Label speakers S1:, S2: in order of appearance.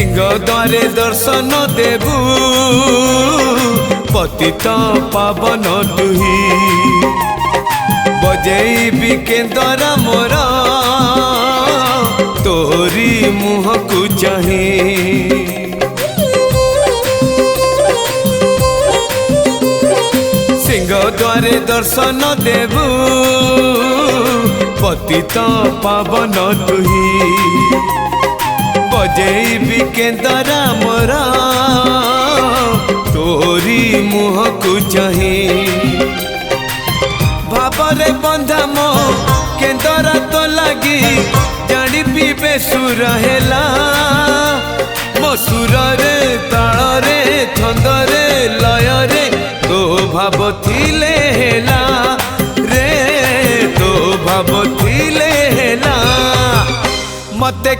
S1: द्वारे दर्शन देबू पतित पावन तुही बजेबी केंदरा मोर तोरी मुह को चाहे द्वारे दर्शन देबू पतित पावन तुही बजेबी केंदरा मोर तोरी मुह को चाहे भावरे बंधा मो केंदरा तो लगी जानी पीबे सुर हेला मो सुर रे ताल रे छंद रे लय रे तो भाव थिले हेला रे तो भाव